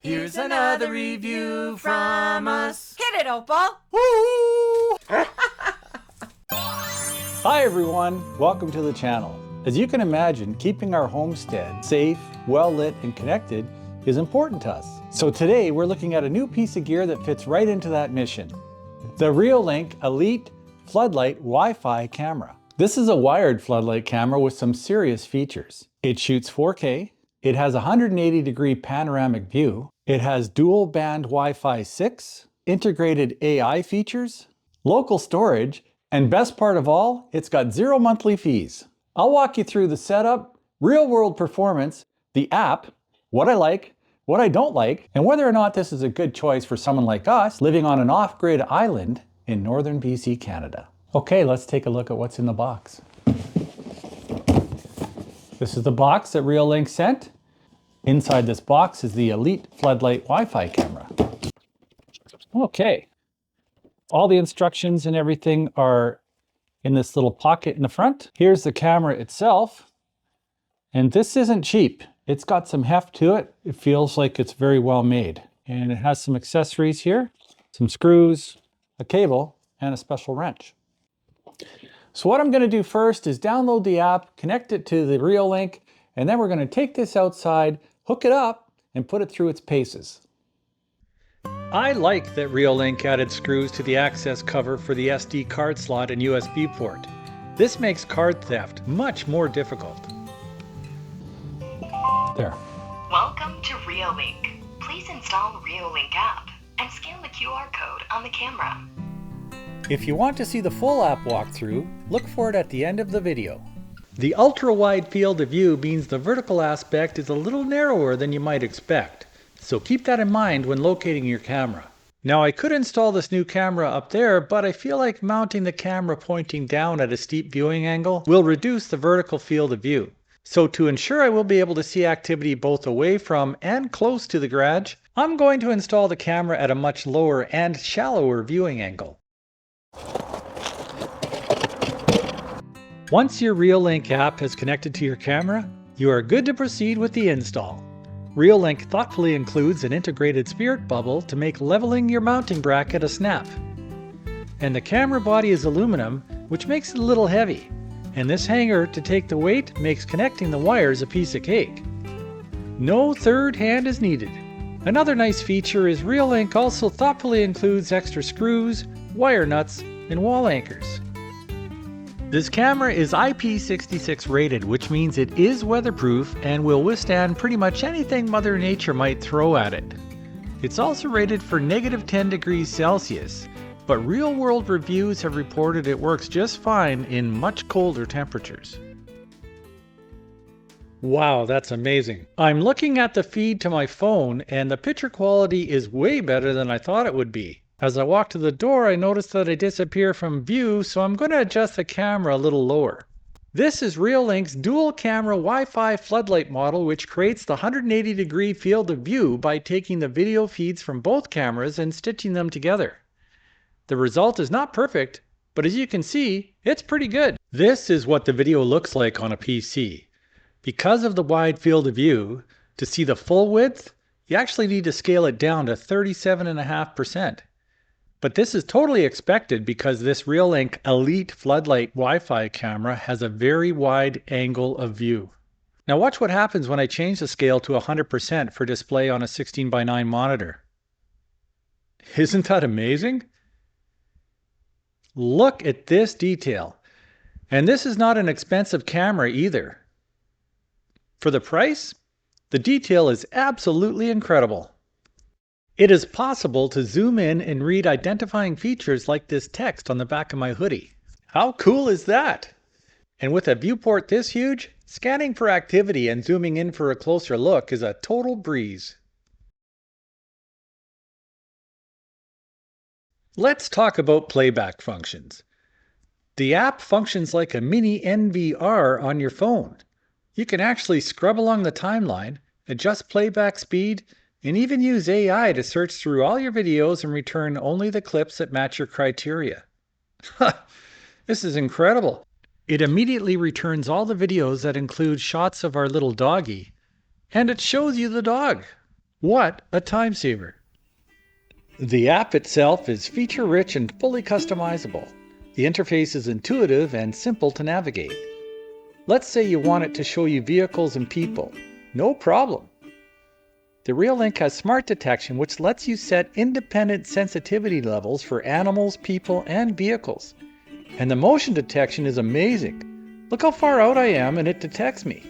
Here's another review from us. Hit it, Opal! Woo! Hi everyone, welcome to the channel. As you can imagine, keeping our homestead safe, well lit, and connected is important to us. So today we're looking at a new piece of gear that fits right into that mission. The Reolink Elite Floodlight Wi-Fi camera. This is a wired floodlight camera with some serious features. It shoots 4K, it has a 180-degree panoramic view, it has dual band Wi-Fi 6, integrated AI features, local storage, and best part of all, it's got 0 monthly fees. I'll walk you through the setup, real-world performance, the app, what I like, what I don't like, and whether or not this is a good choice for someone like us living on an off-grid island in northern BC, Canada. Okay, let's take a look at what's in the box. This is the box that Reolink sent. Inside this box is the Elite Floodlight Wi-Fi camera. Okay, all the instructions and everything are in this little pocket in the front. Here's the camera itself, and this isn't cheap. It's got some heft to it. It feels like it's very well made. And it has some accessories here, some screws, a cable, and a special wrench. So what I'm going to do first is download the app, connect it to the Reolink, and then we're going to take this outside, hook it up, and put it through its paces. I like that Reolink added screws to the access cover for the SD card slot and USB port. This makes card theft much more difficult. There. Welcome to Reolink. Please install the Reolink app and scan the QR code on the camera. If you want to see the full app walkthrough, look for it at the end of the video. The ultra-wide field of view means the vertical aspect is a little narrower than you might expect, so keep that in mind when locating your camera. Now I could install this new camera up there, but I feel like mounting the camera pointing down at a steep viewing angle will reduce the vertical field of view. So to ensure I will be able to see activity both away from and close to the garage, I'm going to install the camera at a much lower and shallower viewing angle. Once your Reolink app has connected to your camera, you are good to proceed with the install. Reolink thoughtfully includes an integrated spirit bubble to make leveling your mounting bracket a snap. And the camera body is aluminum, which makes it a little heavy. And this hanger to take the weight makes connecting the wires a piece of cake. No third hand is needed. Another nice feature is Reolink also thoughtfully includes extra screws, wire nuts, and wall anchors. This camera is IP66 rated, which means it is weatherproof and will withstand pretty much anything Mother Nature might throw at it. It's also rated for -10 degrees Celsius, but real-world reviews have reported it works just fine in much colder temperatures. Wow, that's amazing. I'm looking at the feed to my phone and the picture quality is way better than I thought it would be. As I walk to the door, I notice that I disappear from view, so I'm going to adjust the camera a little lower. This is Reolink's dual camera Wi-Fi floodlight model, which creates the 180-degree field of view by taking the video feeds from both cameras and stitching them together. The result is not perfect, but as you can see, it's pretty good. This is what the video looks like on a PC. Because of the wide field of view, to see the full width, you actually need to scale it down to 37.5%. But this is totally expected because this Reolink Elite Floodlight Wi-Fi camera has a very wide angle of view. Now watch what happens when I change the scale to 100% for display on a 16:9 monitor. Isn't that amazing? Look at this detail. And this is not an expensive camera either. For the price, the detail is absolutely incredible. It is possible to zoom in and read identifying features like this text on the back of my hoodie. How cool is that? And with a viewport this huge, scanning for activity and zooming in for a closer look is a total breeze. Let's talk about playback functions. The app functions like a mini NVR on your phone. You can actually scrub along the timeline, adjust playback speed, and even use AI to search through all your videos and return only the clips that match your criteria. This is incredible. It immediately returns all the videos that include shots of our little doggy, and it shows you the dog. What a time saver! The app itself is feature-rich and fully customizable. The interface is intuitive and simple to navigate. Let's say you want it to show you vehicles and people. No problem. The Reolink has smart detection, which lets you set independent sensitivity levels for animals, people, and vehicles. And the motion detection is amazing. Look how far out I am and it detects me.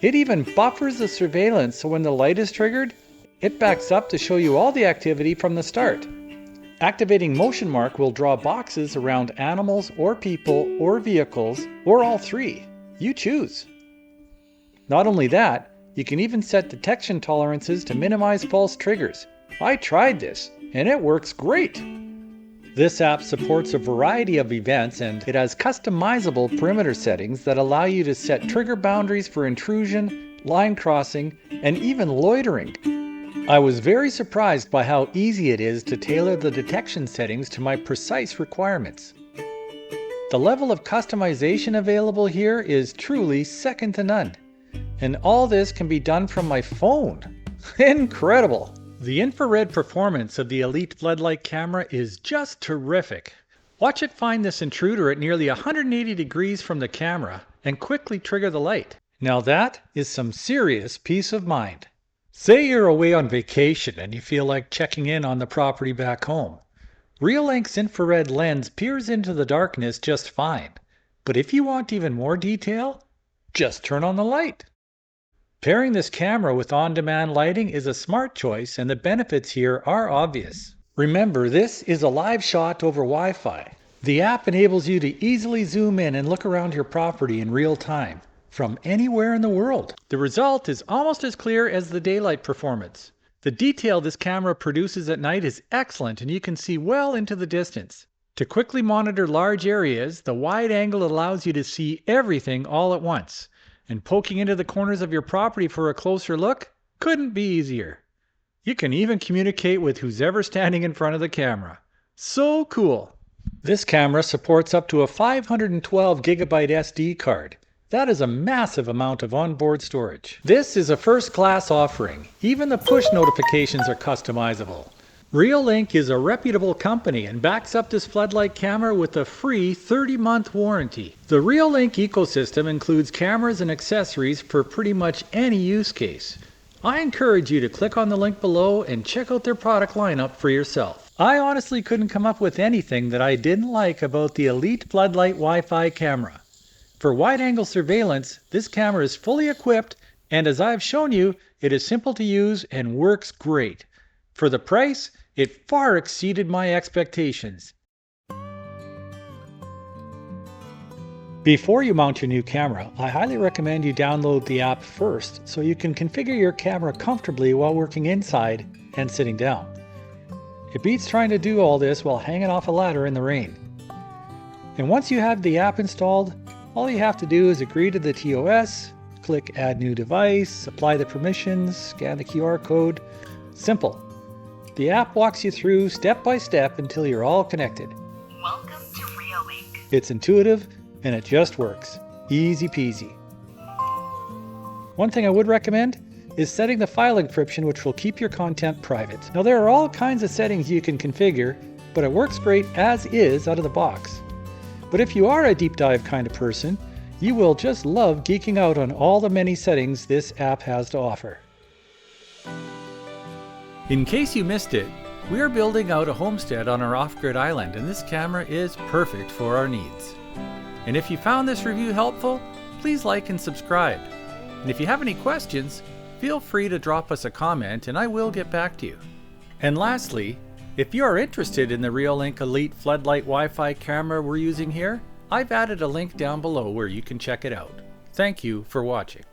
It even buffers the surveillance, so when the light is triggered, it backs up to show you all the activity from the start. Activating Motion Mark will draw boxes around animals or people or vehicles, or all three. You choose. Not only that, you can even set detection tolerances to minimize false triggers. I tried this, and it works great. This app supports a variety of events, and it has customizable perimeter settings that allow you to set trigger boundaries for intrusion, line crossing, and even loitering. I was very surprised by how easy it is to tailor the detection settings to my precise requirements. The level of customization available here is truly second to none. And all this can be done from my phone. Incredible! The infrared performance of the Elite Floodlight camera is just terrific. Watch it find this intruder at nearly 180 degrees from the camera and quickly trigger the light. Now that is some serious peace of mind. Say you're away on vacation and you feel like checking in on the property back home. Reolink's infrared lens peers into the darkness just fine. But if you want even more detail, just turn on the light. Pairing this camera with on-demand lighting is a smart choice, and the benefits here are obvious. Remember, this is a live shot over Wi-Fi. The app enables you to easily zoom in and look around your property in real time, from anywhere in the world. The result is almost as clear as the daylight performance. The detail this camera produces at night is excellent, and you can see well into the distance. To quickly monitor large areas, the wide angle allows you to see everything all at once. And poking into the corners of your property for a closer look couldn't be easier. You can even communicate with who's ever standing in front of the camera. So cool! This camera supports up to a 512 gigabyte SD card. That is a massive amount of onboard storage. This is a first-class offering. Even the push notifications are customizable. Reolink is a reputable company and backs up this floodlight camera with a free 30-month warranty. The Reolink ecosystem includes cameras and accessories for pretty much any use case. I encourage you to click on the link below and check out their product lineup for yourself. I honestly couldn't come up with anything that I didn't like about the Elite Floodlight Wi-Fi camera. For wide-angle surveillance, this camera is fully equipped, and as I've shown you, it is simple to use and works great. For the price, it far exceeded my expectations. Before you mount your new camera, I highly recommend you download the app first so you can configure your camera comfortably while working inside and sitting down. It beats trying to do all this while hanging off a ladder in the rain. And once you have the app installed, all you have to do is agree to the TOS, click Add New Device, apply the permissions, scan the QR code. Simple. The app walks you through step by step until you're all connected. Welcome to Reolink. It's intuitive and it just works. Easy peasy. One thing I would recommend is setting the file encryption, which will keep your content private. Now there are all kinds of settings you can configure, but it works great as is out of the box. But if you are a deep dive kind of person, you will just love geeking out on all the many settings this app has to offer. In case you missed it, we are building out a homestead on our off-grid island, and this camera is perfect for our needs. And if you found this review helpful, please like and subscribe. And if you have any questions, feel free to drop us a comment and I will get back to you. And lastly, if you are interested in the Reolink Elite Floodlight Wi-Fi camera we're using here, I've added a link down below where you can check it out. Thank you for watching.